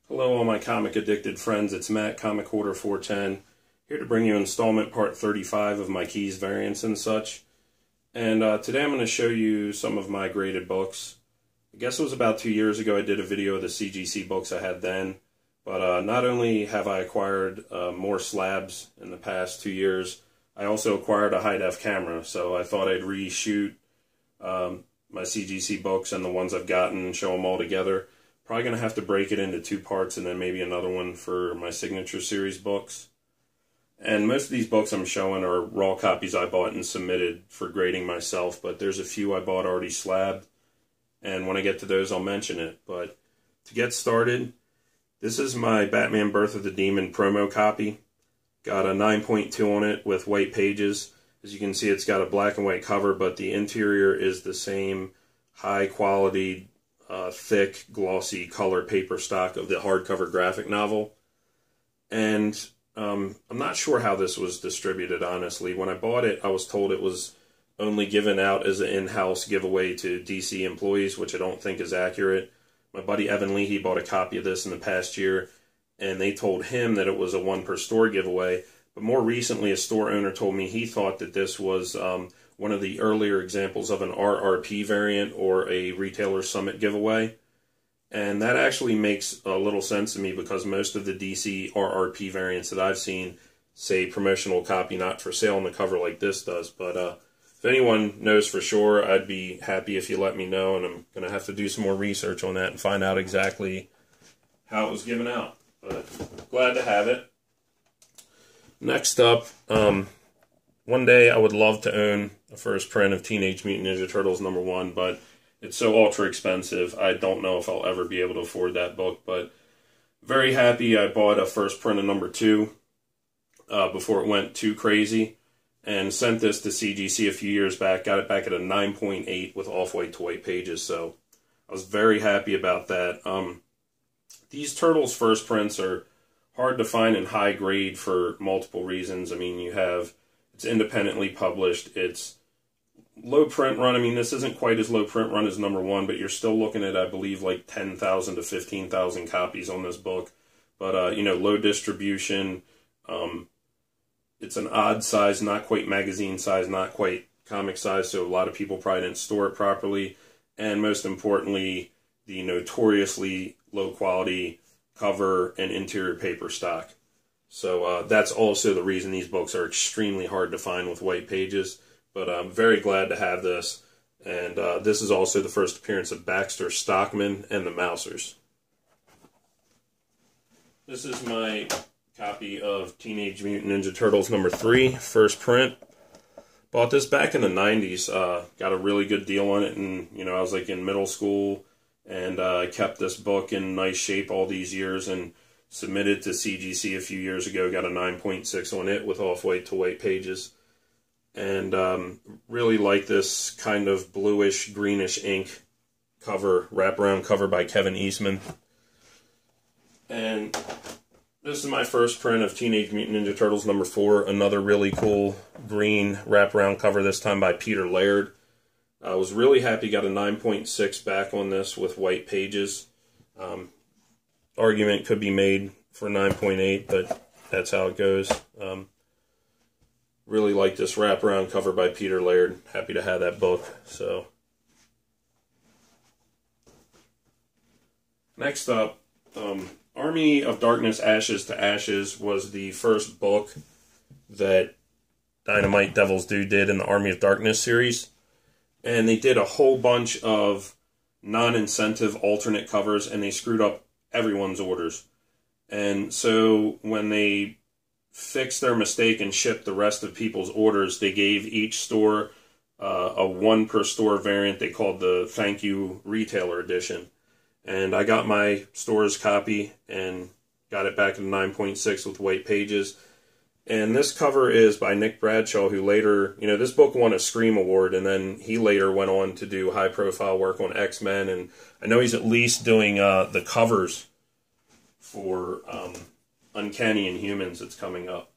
Hello all my comic addicted friends, it's Matt, Comic Hoarder 410, here to bring you installment part 35 of my keys, variants, and such. And today I'm going to show you some of my graded books. I guess it was about 2 years ago I did a video of the CGC books I had then, but not only have I acquired more slabs in the past 2 years, I also acquired a high-def camera, so I thought I'd reshoot my CGC books and the ones I've gotten and show them all together. Probably going to have to break it into 2 parts and then maybe another one for my signature series books. And most of these books I'm showing are raw copies I bought and submitted for grading myself, but there's a few I bought already slabbed, and when I get to those I'll mention it. But to get started, this is my Batman Birth of the Demon promo copy. Got a 9.2 on it with white pages. As you can see, it's got a black and white cover, but the interior is the same high quality, thick, glossy color paper stock of the hardcover graphic novel. And I'm not sure how this was distributed, honestly. When I bought it, I was told it was only given out as an in-house giveaway to DC employees, which I don't think is accurate. My buddy Evan Lee, he bought a copy of this in the past year, and they told him that it was a 1 per store giveaway. But more recently, a store owner told me he thought that this was one of the earlier examples of an RRP variant or a Retailer Summit giveaway. And that actually makes a little sense to me because most of the DC RRP variants that I've seen say promotional copy not for sale on the cover like this does. But if anyone knows for sure, I'd be happy if you let me know, and I'm going to have to do some more research on that and find out exactly how it was given out. But glad to have it. Next up, one day I would love to own a first print of Teenage Mutant Ninja Turtles #1, but it's so ultra expensive, I don't know if I'll ever be able to afford that book. But very happy I bought a first print of #2 before it went too crazy, and sent this to CGC a few years back. Got it back at a 9.8 with off-white to white pages, so I was very happy about that. These Turtles first prints are hard to find in high grade for multiple reasons. I mean, it's independently published, it's low print run. I mean, this isn't quite as low print run as #1, but you're still looking at, I believe, like 10,000 to 15,000 copies on this book. But, you know, low distribution. It's an odd size, not quite magazine size, not quite comic size, so a lot of people probably didn't store it properly. And most importantly, the notoriously low quality cover and interior paper stock. So that's also the reason these books are extremely hard to find with white pages. But I'm very glad to have this. And this is also the first appearance of Baxter Stockman and the Mousers. This is my copy of Teenage Mutant Ninja Turtles #3, first print. Bought this back in the 90s. Got a really good deal on it, and you know, I was like in middle school, and I kept this book in nice shape all these years and submitted to CGC a few years ago. Got a 9.6 on it with off-white to white pages. And really like this kind of bluish, greenish ink cover, wraparound cover by Kevin Eastman. And this is my first print of Teenage Mutant Ninja Turtles #4, another really cool green wraparound cover, this time by Peter Laird. I was really happy, got a 9.6 back on this with white pages. Argument could be made for 9.8, but that's how it goes. Really like this wraparound cover by Peter Laird. Happy to have that book. So, next up, Army of Darkness, Ashes to Ashes was the first book that Dynamite Devil's Due did in the Army of Darkness series. And they did a whole bunch of non-incentive alternate covers, and they screwed up everyone's orders. And so when they fixed their mistake and shipped the rest of people's orders, they gave each store a 1 per store variant they called the Thank You Retailer Edition. And I got my store's copy and got it back in 9.6 with white pages. And this cover is by Nick Bradshaw, who later, you know, this book won a Scream Award, and then he later went on to do high-profile work on X-Men, and I know he's at least doing the covers for Uncanny Inhumans that's coming up.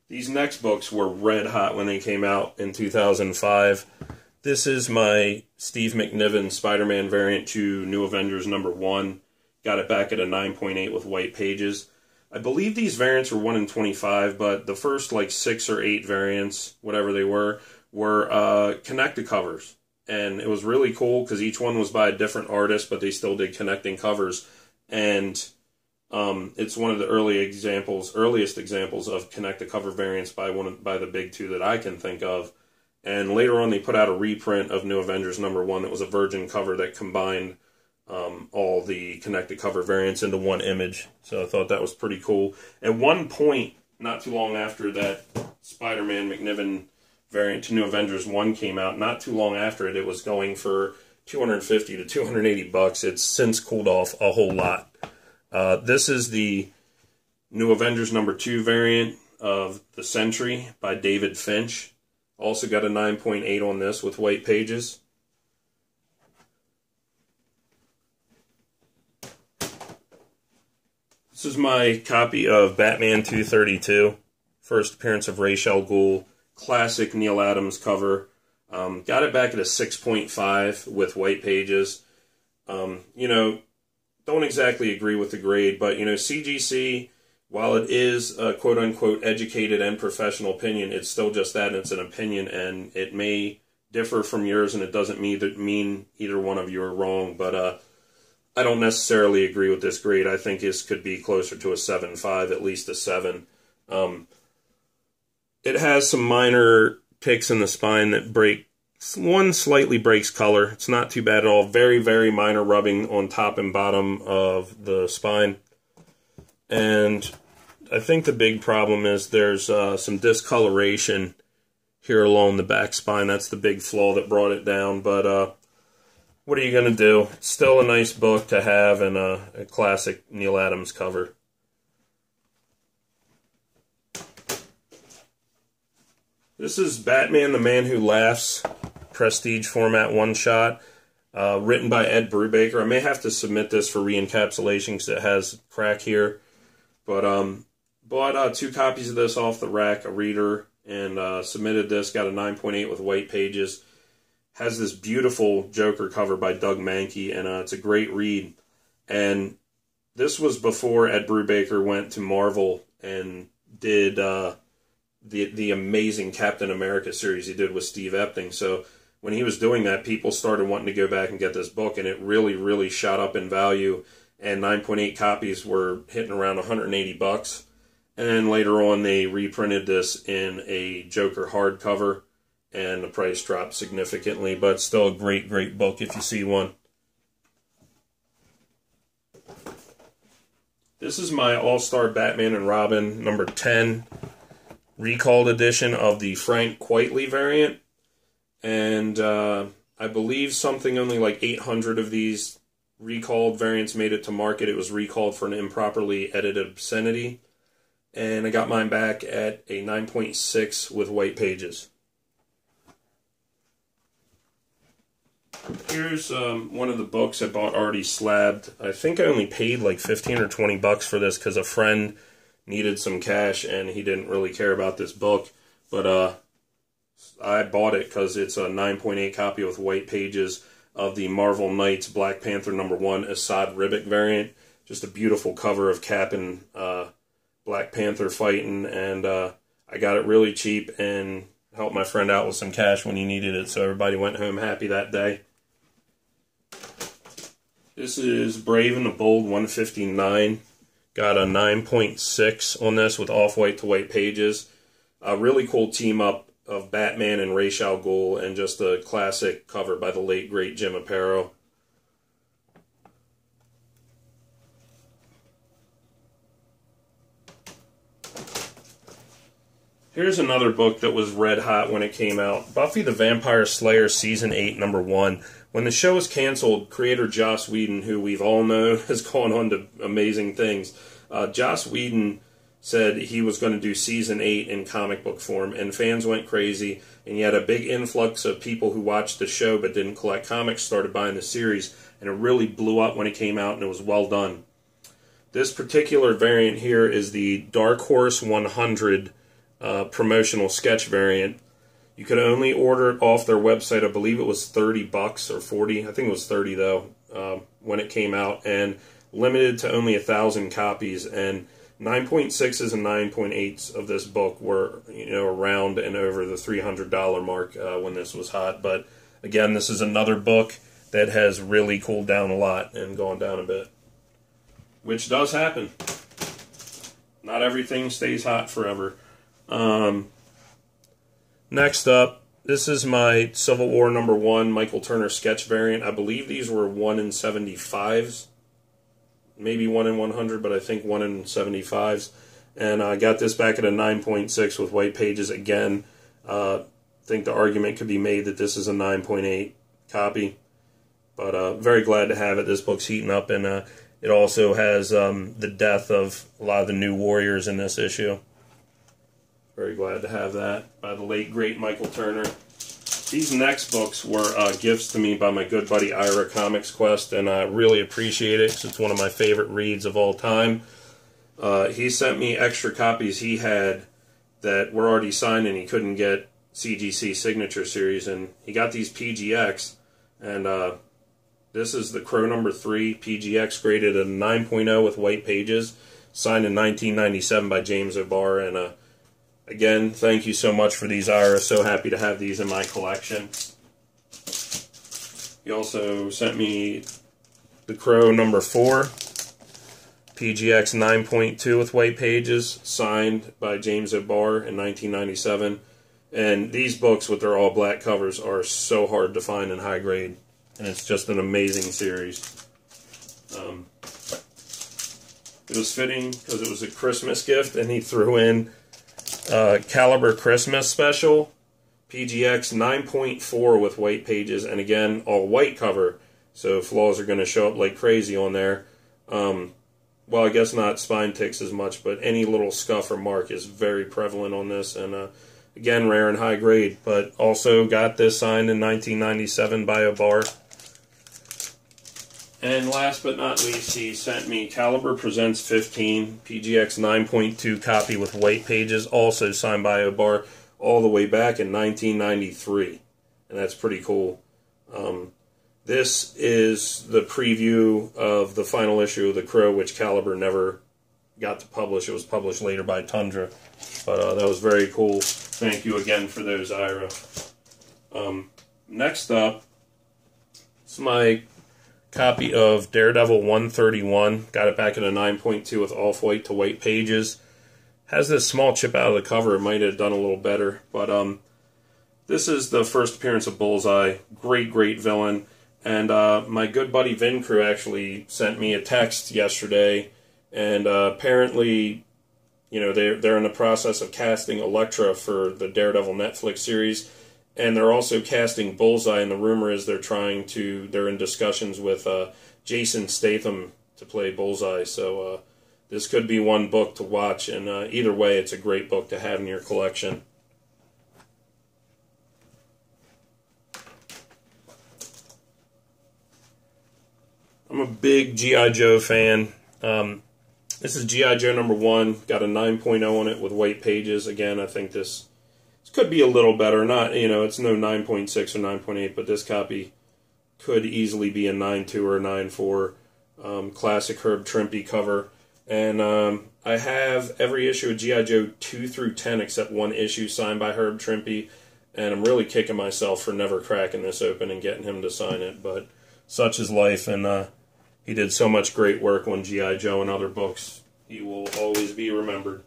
These next books were red hot when they came out in 2005. This is my Steve McNiven Spider-Man variant to New Avengers #1. Got it back at a 9.8 with white pages. I believe these variants were 1 in 25, but the first like 6 or 8 variants, whatever they were connected covers. And it was really cool because each one was by a different artist, but they still did connecting covers. And it's one of the earliest examples of connected cover variants by the big two that I can think of. And later on, they put out a reprint of New Avengers #1 that was a virgin cover that combined all the connected cover variants into one image. So I thought that was pretty cool. At one point, not too long after that Spider-Man McNiven variant to New Avengers 1 came out, not too long after it, it was going for $250 to $280. It's since cooled off a whole lot. This is the New Avengers #2 variant of the Sentry by David Finch. Also got a 9.8 on this with white pages. This is my copy of Batman 232, first appearance of Ra's al Ghul, classic Neil Adams cover. Got it back at a 6.5 with white pages. You know, don't exactly agree with the grade, but, you know, CGC, while it is a quote-unquote educated and professional opinion, it's still just that, and it's an opinion, and it may differ from yours, and it doesn't mean either one of you are wrong, but I don't necessarily agree with this grade. I think this could be closer to a 7.5, at least a 7. It has some minor picks in the spine that break. One slightly breaks color. It's not too bad at all. Very, very minor rubbing on top and bottom of the spine. And I think the big problem is there's some discoloration here along the back spine. That's the big flaw that brought it down. But what are you going to do? It's still a nice book to have and a classic Neil Adams cover. This is Batman the Man Who Laughs, prestige format one-shot, written by Ed Brubaker. I may have to submit this for re-encapsulation because it has crack here. But bought 2 copies of this off the rack, a reader, and submitted this. Got a 9.8 with white pages. Has this beautiful Joker cover by Doug Mankey, and it's a great read. And this was before Ed Brubaker went to Marvel and did the amazing Captain America series he did with Steve Epting. So when he was doing that, people started wanting to go back and get this book, and it really, really shot up in value. And 9.8 copies were hitting around $180. And then later on, they reprinted this in a Joker hardcover, and the price dropped significantly, but still a great, great book if you see one. This is my All-Star Batman and Robin #10 recalled edition of the Frank Quitely variant. And I believe something only like 800 of these recalled variants made it to market. It was recalled for an improperly edited obscenity. And I got mine back at a 9.6 with white pages. Here's one of the books I bought already slabbed. I think I only paid like 15 or 20 bucks for this because a friend needed some cash and he didn't really care about this book. But I bought it because it's a 9.8 copy with white pages of the Marvel Knights Black Panther #1 Assad Ribic variant. Just a beautiful cover of Cap and Black Panther fighting, and I got it really cheap and helped my friend out with some cash when he needed it, so everybody went home happy that day. This is Brave and the Bold 159. Got a 9.6 on this with off-white to white pages. A really cool team-up of Batman and Ra's al Ghul, and just a classic cover by the late, great Jim Aparo. Here's another book that was red hot when it came out. Buffy the Vampire Slayer Season 8, #1. When the show was canceled, creator Joss Whedon, who we've all known has gone on to amazing things, Joss Whedon said he was going to do Season 8 in comic book form, and fans went crazy, and you had a big influx of people who watched the show but didn't collect comics started buying the series, and it really blew up when it came out, and it was well done. This particular variant here is the Dark Horse 100 promotional sketch variant. You could only order it off their website. I believe it was 30 bucks or 40. I think it was 30 though when it came out, and limited to only 1,000 copies, and 9.6s and 9.8s of this book were, around and over the $300 mark when this was hot. But again, this is another book that has really cooled down a lot and gone down a bit, which does happen. Not everything stays hot forever. Next up, this is my Civil War #1 Michael Turner sketch variant. I believe these were 1 in 75s. Maybe 1 in 100, but I think 1 in 75s. And I got this back at a 9.6 with white pages. Again, I think the argument could be made that this is a 9.8 copy. But very glad to have it. This book's heating up, and it also has the death of a lot of the new warriors in this issue. Very glad to have that by the late, great Michael Turner. These next books were gifts to me by my good buddy Ira Comics Quest, and I really appreciate it because it's one of my favorite reads of all time. He sent me extra copies he had that were already signed, and he couldn't get CGC Signature Series, and he got these PGX, and this is the Crow #3 PGX, graded a 9.0 with white pages, signed in 1997 by James O'Barr, and again, thank you so much for these, Ira. So happy to have these in my collection. He also sent me the Crow #4, PGX 9.2 with white pages, signed by James O'Barr in 1997. And these books with their all-black covers are so hard to find in high grade. And it's just an amazing series. It was fitting because it was a Christmas gift, and he threw in Caliber Christmas Special, PGX 9.4 with white pages, and again, all white cover, so flaws are going to show up like crazy on there. Well, I guess not spine ticks as much, but any little scuff or mark is very prevalent on this, and again, rare and high grade, but also got this signed in 1997 by O'Barr. And last but not least, he sent me Caliber Presents 15, PGX 9.2 copy with white pages, also signed by O'Barr, all the way back in 1993. And that's pretty cool. This is the preview of the final issue of The Crow, which Caliber never got to publish. It was published later by Tundra. But that was very cool. Thank you again for those, Ira. Next up, it's my copy of Daredevil 131. Got it back at a 9.2 with off-white to white pages. Has this small chip out of the cover. It might have done a little better. But this is the first appearance of Bullseye. Great, great villain. And my good buddy Vin Crew actually sent me a text yesterday. And apparently, they're in the process of casting Elektra for the Daredevil Netflix series. And they're also casting Bullseye, and the rumor is they're in discussions with Jason Statham to play Bullseye. So this could be one book to watch, and either way, it's a great book to have in your collection. I'm a big G.I. Joe fan. This is G.I. Joe #1, got a 9.0 on it with white pages. Again, I think this could be a little better. Not, it's no 9.6 or 9.8, but this copy could easily be a 9.2 or a 9.4. Classic Herb Trimpe cover. And I have every issue of G.I. Joe 2 through 10 except one issue signed by Herb Trimpe. And I'm really kicking myself for never cracking this open and getting him to sign it. But such is life, and he did so much great work on G.I. Joe and other books. He will always be remembered.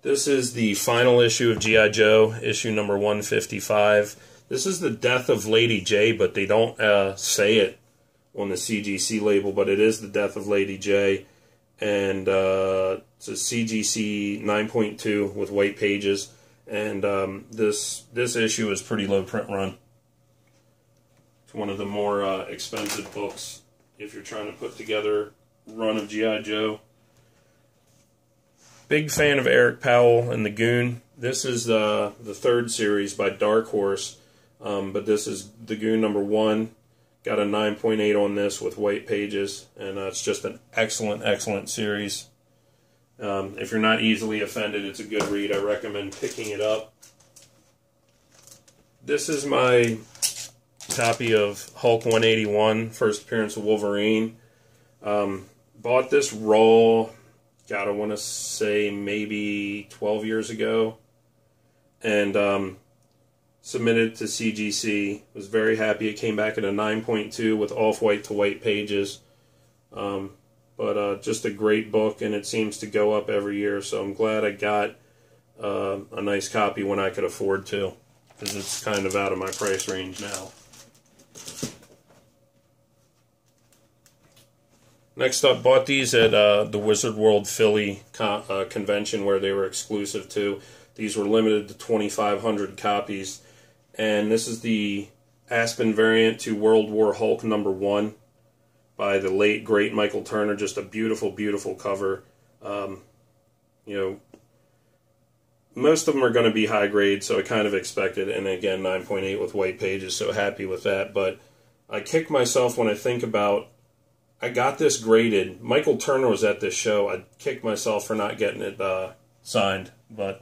This is the final issue of G.I. Joe, issue number 155. This is the death of Lady J, but they don't say it on the CGC label, but it is the death of Lady J. And it's a CGC 9.2 with white pages. And this issue is pretty low print run. It's one of the more expensive books if you're trying to put together a run of G.I. Joe. Big fan of Eric Powell and the Goon. This is the third series by Dark Horse, but this is the Goon #1. Got a 9.8 on this with white pages, and it's just an excellent, excellent series. If you're not easily offended, it's a good read. I recommend picking it up. This is my copy of Hulk 181, first appearance of Wolverine. Bought this raw, I want to say maybe 12 years ago, and submitted to CGC. Was very happy. It came back at a 9.2 with off-white to white pages. But just a great book, and it seems to go up every year, so I'm glad I got a nice copy when I could afford to, because it's kind of out of my price range now. Next up, bought these at the Wizard World Philly convention where they were exclusive to. These were limited to 2,500 copies. And this is the Aspen variant to World War Hulk #1 by the late, great Michael Turner. Just a beautiful, beautiful cover. You know, most of them are going to be high grade, so I kind of expected. And again, 9.8 with white pages, so happy with that. But I kick myself when I think about, I got this graded. Michael Turner was at this show. I kicked myself for not getting it signed. But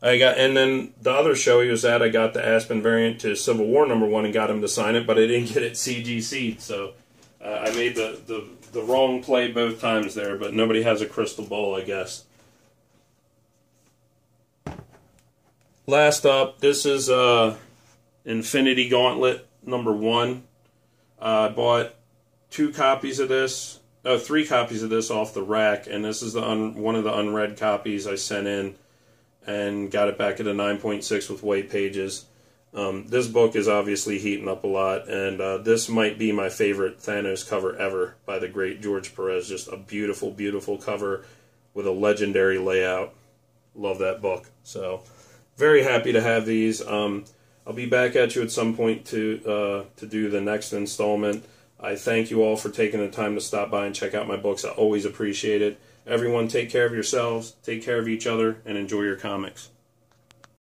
I got, and then the other show he was at, I got the Aspen variant to Civil War #1 and got him to sign it, but I didn't get it CGC. So I made the wrong play both times there, but nobody has a crystal ball, I guess. Last up, this is Infinity Gauntlet #1. I bought 3 copies of this off the rack, and this is one of the unread copies I sent in and got it back at a 9.6 with white pages. This book is obviously heating up a lot, and this might be my favorite Thanos cover ever by the great George Perez. Just a beautiful, beautiful cover with a legendary layout. Love that book. So very happy to have these. I'll be back at you at some point to do the next installment. I thank you all for taking the time to stop by and check out my books. I always appreciate it. Everyone, take care of yourselves, take care of each other, and enjoy your comics.